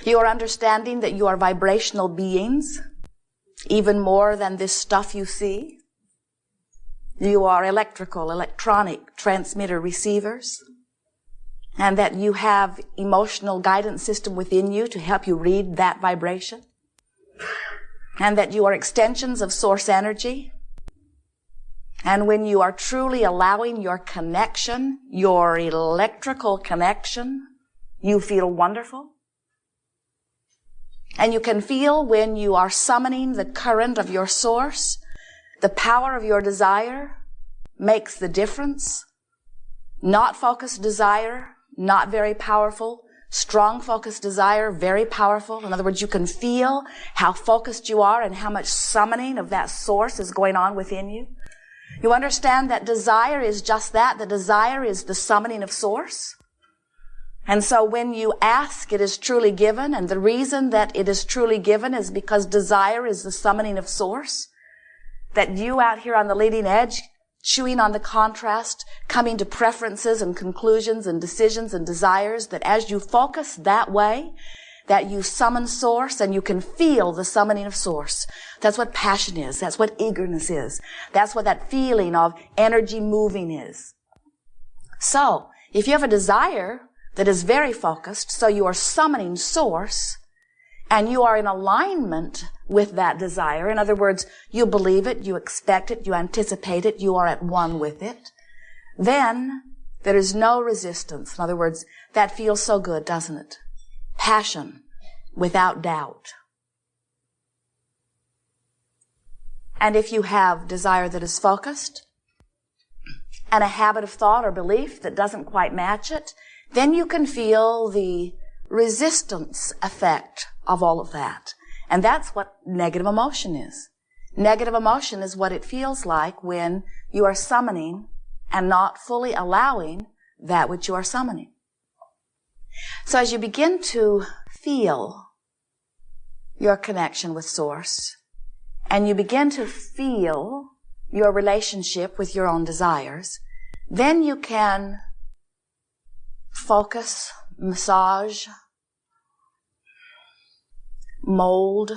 You are understanding that you are vibrational beings, even more than this stuff you see. You are electrical, electronic transmitter receivers, and that you have emotional guidance system within you to help you read that vibration, and that you are extensions of source energy. And when you are truly allowing your connection, your electrical connection, you feel wonderful. And you can feel when you are summoning the current of your source, the power of your desire makes the difference. Not focused desire, not very powerful. Strong focused desire, very powerful. In other words, you can feel how focused you are and how much summoning of that source is going on within you. You understand that desire is just that. The desire is the summoning of source. And so when you ask, it is truly given. And the reason that it is truly given is because desire is the summoning of source. That you out here on the leading edge, chewing on the contrast, coming to preferences and conclusions and decisions and desires, that as you focus that way, that you summon source and you can feel the summoning of source. That's what passion is. That's what eagerness is. That's what that feeling of energy moving is. So, if you have a desire that is very focused, so you are summoning source, and you are in alignment with that desire. In other words, you believe it, you expect it, you anticipate it, you are at one with it. Then there is no resistance. In other words, that feels so good, doesn't it? Passion without doubt. And if you have desire that is focused and a habit of thought or belief that doesn't quite match it, then you can feel the resistance effect of all of that. And that's what negative emotion is. Negative emotion is what it feels like when you are summoning and not fully allowing that which you are summoning. So as you begin to feel your connection with Source, and you begin to feel your relationship with your own desires, then you can focus, massage, mold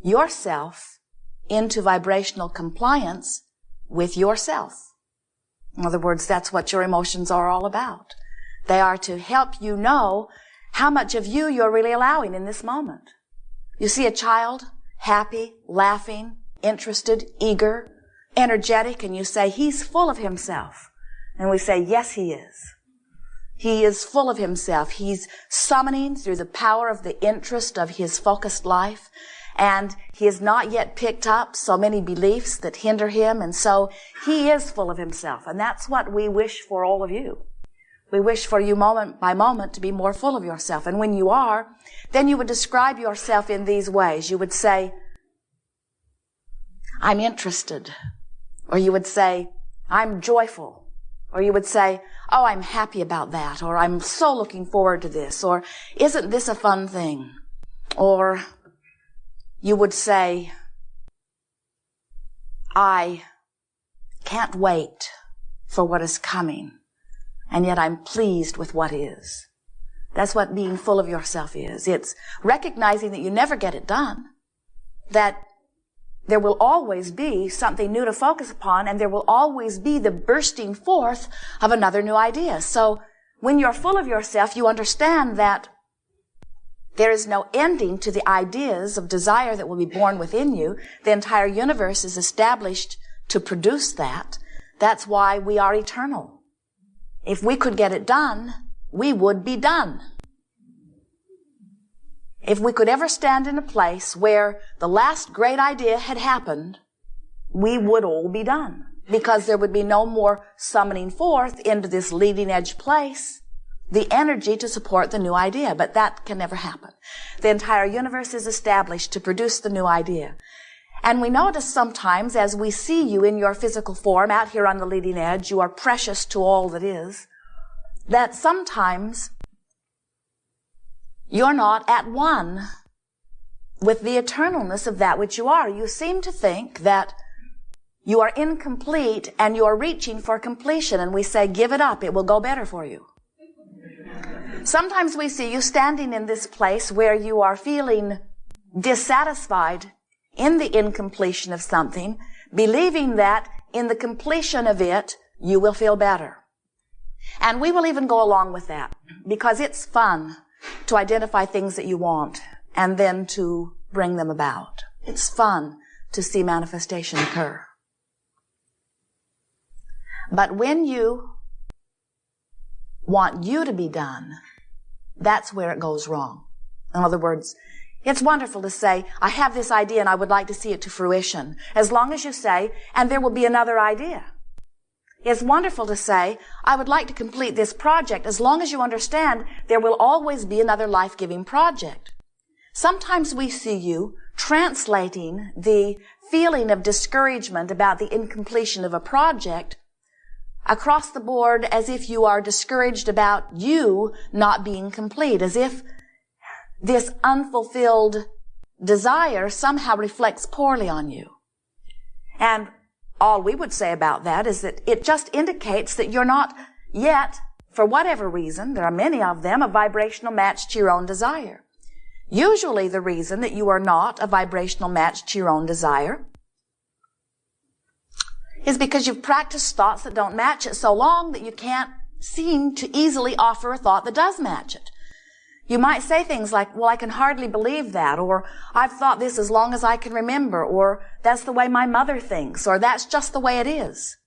yourself into vibrational compliance with yourself. In other words, that's what your emotions are all about. They are to help you know how much of you you're really allowing in this moment. You see a child, happy, laughing, interested, eager, energetic, and you say, he's full of himself. And we say, yes, he is. He is full of himself. He's summoning through the power of the interest of his focused life. And he has not yet picked up so many beliefs that hinder him. And so he is full of himself. And that's what we wish for all of you. We wish for you moment by moment to be more full of yourself. And when you are, then you would describe yourself in these ways. You would say, I'm interested. Or you would say, I'm joyful. Or you would say, oh, I'm happy about that. Or I'm so looking forward to this. Or isn't this a fun thing? Or you would say, I can't wait for what is coming. And yet I'm pleased with what is. That's what being full of yourself is. It's recognizing that you never get it done. That there will always be something new to focus upon, and there will always be the bursting forth of another new idea. So when you're full of yourself, you understand that there is no ending to the ideas of desire that will be born within you. The entire universe is established to produce that. That's why we are eternal. If we could get it done, we would be done. If we could ever stand in a place where the last great idea had happened, we would all be done. Because there would be no more summoning forth into this leading edge place the energy to support the new idea. But that can never happen. The entire universe is established to produce the new idea. And we notice sometimes as we see you in your physical form out here on the leading edge, you are precious to all that is, that sometimes you're not at one with the eternalness of that which you are. You seem to think that you are incomplete and you are reaching for completion. And we say, give it up. It will go better for you. Sometimes we see you standing in this place where you are feeling dissatisfied in the incompletion of something, believing that in the completion of it, you will feel better. And we will even go along with that because it's fun to identify things that you want and then to bring them about. It's fun to see manifestation occur. But when you want you to be done, that's where it goes wrong. In other words, it's wonderful to say, I have this idea and I would like to see it to fruition. As long as you say, and there will be another idea. It's wonderful to say, I would like to complete this project. As long as you understand, there will always be another life-giving project. Sometimes we see you translating the feeling of discouragement about the incompletion of a project across the board as if you are discouraged about you not being complete, as if this unfulfilled desire somehow reflects poorly on you. And all we would say about that is that it just indicates that you're not yet, for whatever reason, there are many of them, a vibrational match to your own desire. Usually the reason that you are not a vibrational match to your own desire is because you've practiced thoughts that don't match it so long that you can't seem to easily offer a thought that does match it. You might say things like, well, I can hardly believe that, or I've thought this as long as I can remember, or that's the way my mother thinks, or that's just the way it is.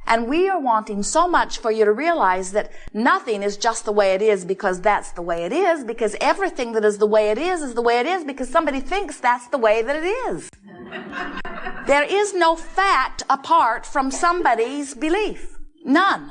And we are wanting so much for you to realize that nothing is just the way it is because that's the way it is, because everything that is the way it is the way it is because somebody thinks that's the way that it is. There is no fact apart from somebody's belief. None.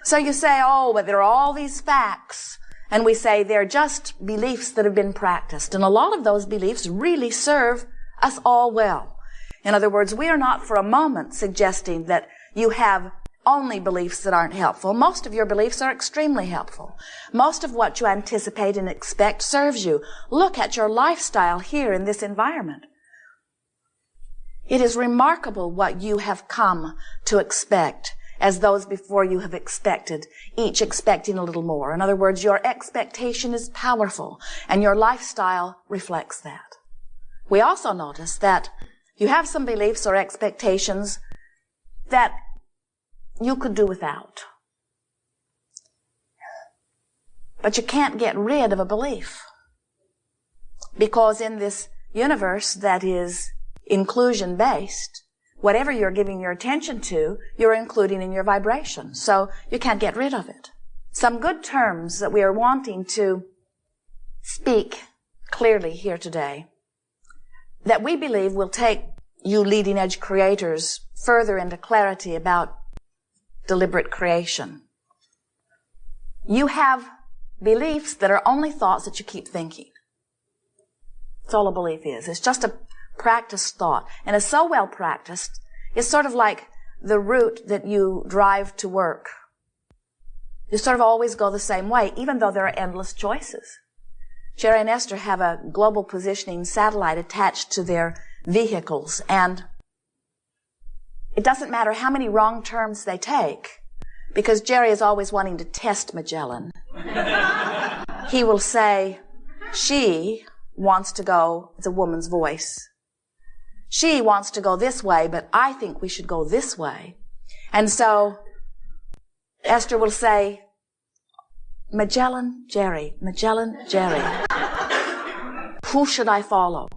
So you say, oh, but there are all these facts. And we say they're just beliefs that have been practiced. And a lot of those beliefs really serve us all well. In other words, we are not for a moment suggesting that you have only beliefs that aren't helpful. Most of your beliefs are extremely helpful. Most of what you anticipate and expect serves you. Look at your lifestyle here in this environment. It is remarkable what you have come to expect as those before you have expected, each expecting a little more. In other words, your expectation is powerful, and your lifestyle reflects that. We also notice that you have some beliefs or expectations that you could do without. But you can't get rid of a belief. Because in this universe that is inclusion-based, whatever you're giving your attention to, you're including in your vibration. So you can't get rid of it. Some good terms that we are wanting to speak clearly here today that we believe will take you leading-edge creators further into clarity about deliberate creation. You have beliefs that are only thoughts that you keep thinking. That's all a belief is. It's just a practiced thought. And it's so well practiced, it's sort of like the route that you drive to work. You sort of always go the same way, even though there are endless choices. Jerry and Esther have a global positioning satellite attached to their vehicles, and it doesn't matter how many wrong turns they take, because Jerry is always wanting to test Magellan. He will say, she wants to go, it's a woman's voice, she wants to go this way, but I think we should go this way. And so Esther will say, Magellan, Jerry, Magellan, Jerry. Who should I follow?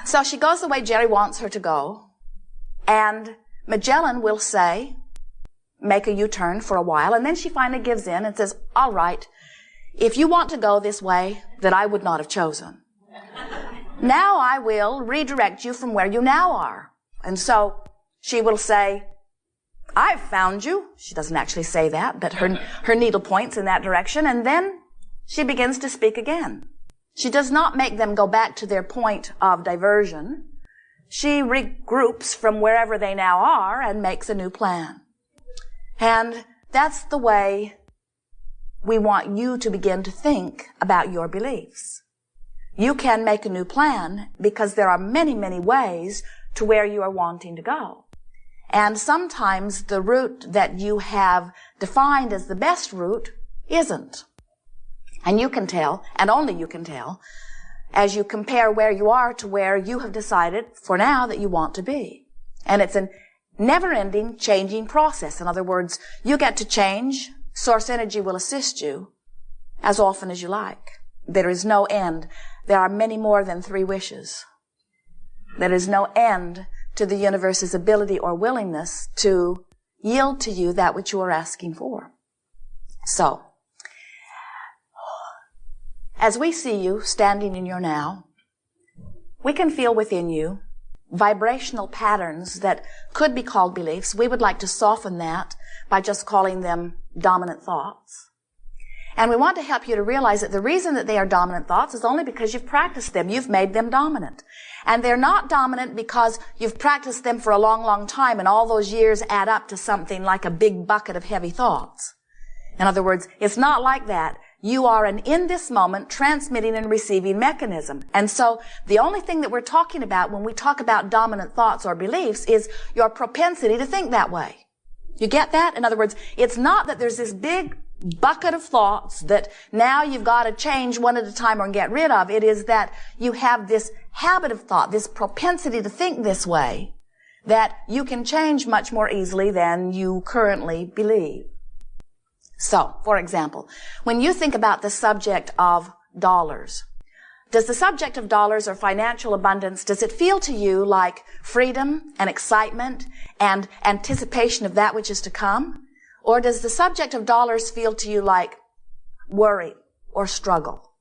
So she goes the way Jerry wants her to go, and Magellan will say, make a U-turn for a while, and then she finally gives in and says, all right, if you want to go this way that I would not have chosen, now I will redirect you from where you now are. And so she will say, I've found you. She doesn't actually say that, but her needle points in that direction, and then she begins to speak again. She does not make them go back to their point of diversion. She regroups from wherever they now are and makes a new plan. And that's the way we want you to begin to think about your beliefs. You can make a new plan because there are many, many ways to where you are wanting to go. And sometimes the route that you have defined as the best route isn't. And you can tell, and only you can tell, as you compare where you are to where you have decided for now that you want to be. And it's a never-ending changing process. In other words, you get to change. Source energy will assist you as often as you like. There is no end. There are many more than 3 wishes. There is no end to the universe's ability or willingness to yield to you that which you are asking for. So, as we see you standing in your now, we can feel within you vibrational patterns that could be called beliefs. We would like to soften that by just calling them dominant thoughts. And we want to help you to realize that the reason that they are dominant thoughts is only because you've practiced them. You've made them dominant. And they're not dominant because you've practiced them for a long, long time and all those years add up to something like a big bucket of heavy thoughts. In other words, it's not like that. You are an in this moment transmitting and receiving mechanism. And so the only thing that we're talking about when we talk about dominant thoughts or beliefs is your propensity to think that way. You get that? In other words, it's not that there's this big bucket of thoughts that now you've got to change one at a time or get rid of. It is that you have this habit of thought, this propensity to think this way, that you can change much more easily than you currently believe. So, for example, when you think about the subject of dollars, does the subject of dollars or financial abundance, does it feel to you like freedom and excitement and anticipation of that which is to come? Or does the subject of dollars feel to you like worry or struggle,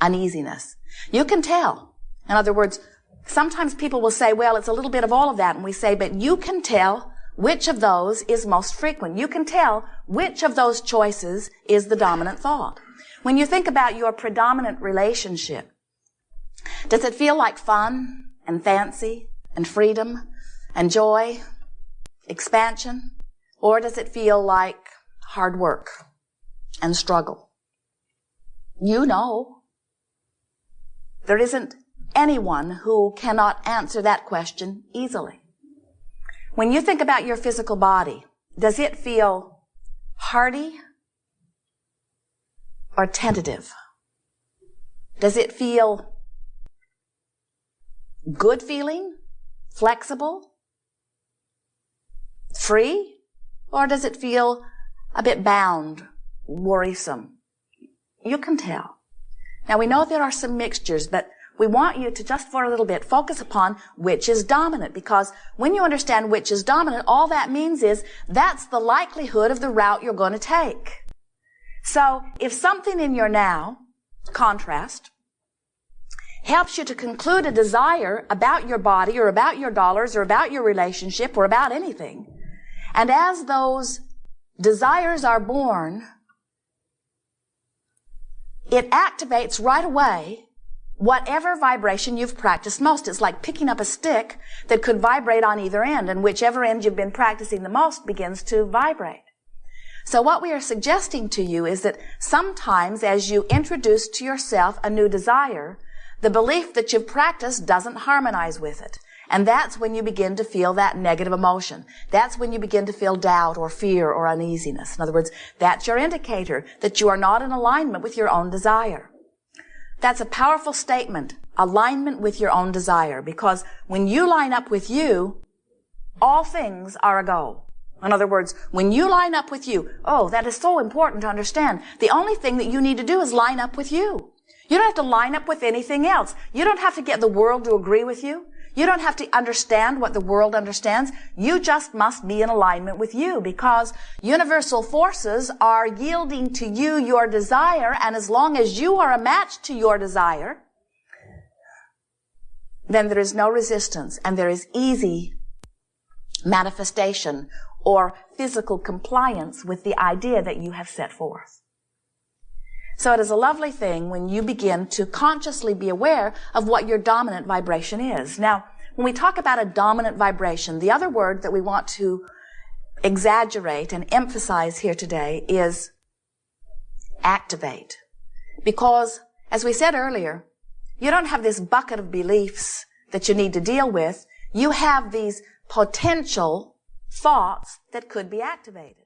uneasiness? You can tell. In other words, sometimes people will say, well, it's a little bit of all of that. And we say, but you can tell which of those is most frequent. You can tell which of those choices is the dominant thought. When you think about your predominant relationship, does it feel like fun and fancy and freedom and joy, expansion? Or does it feel like hard work and struggle? You know. There isn't anyone who cannot answer that question easily. When you think about your physical body, does it feel hearty or tentative? Does it feel good feeling, flexible, free? Or does it feel a bit bound, worrisome? You can tell. Now we know there are some mixtures, but we want you to just for a little bit focus upon which is dominant, because when you understand which is dominant, all that means is that's the likelihood of the route you're going to take. So if something in your now, contrast, helps you to conclude a desire about your body or about your dollars or about your relationship or about anything, and as those desires are born, it activates right away whatever vibration you've practiced most. It's like picking up a stick that could vibrate on either end, and whichever end you've been practicing the most begins to vibrate. So what we are suggesting to you is that sometimes as you introduce to yourself a new desire, the belief that you've practiced doesn't harmonize with it. And that's when you begin to feel that negative emotion. That's when you begin to feel doubt or fear or uneasiness. In other words, that's your indicator that you are not in alignment with your own desire. That's a powerful statement, alignment with your own desire, because when you line up with you, all things are a go. In other words, when you line up with you, oh, that is so important to understand. The only thing that you need to do is line up with you. You don't have to line up with anything else. You don't have to get the world to agree with you. You don't have to understand what the world understands. You just must be in alignment with you, because universal forces are yielding to you your desire, and as long as you are a match to your desire, then there is no resistance, and there is easy manifestation or physical compliance with the idea that you have set forth. So it is a lovely thing when you begin to consciously be aware of what your dominant vibration is. Now, when we talk about a dominant vibration, the other word that we want to exaggerate and emphasize here today is activate. Because, as we said earlier, you don't have this bucket of beliefs that you need to deal with. You have these potential thoughts that could be activated.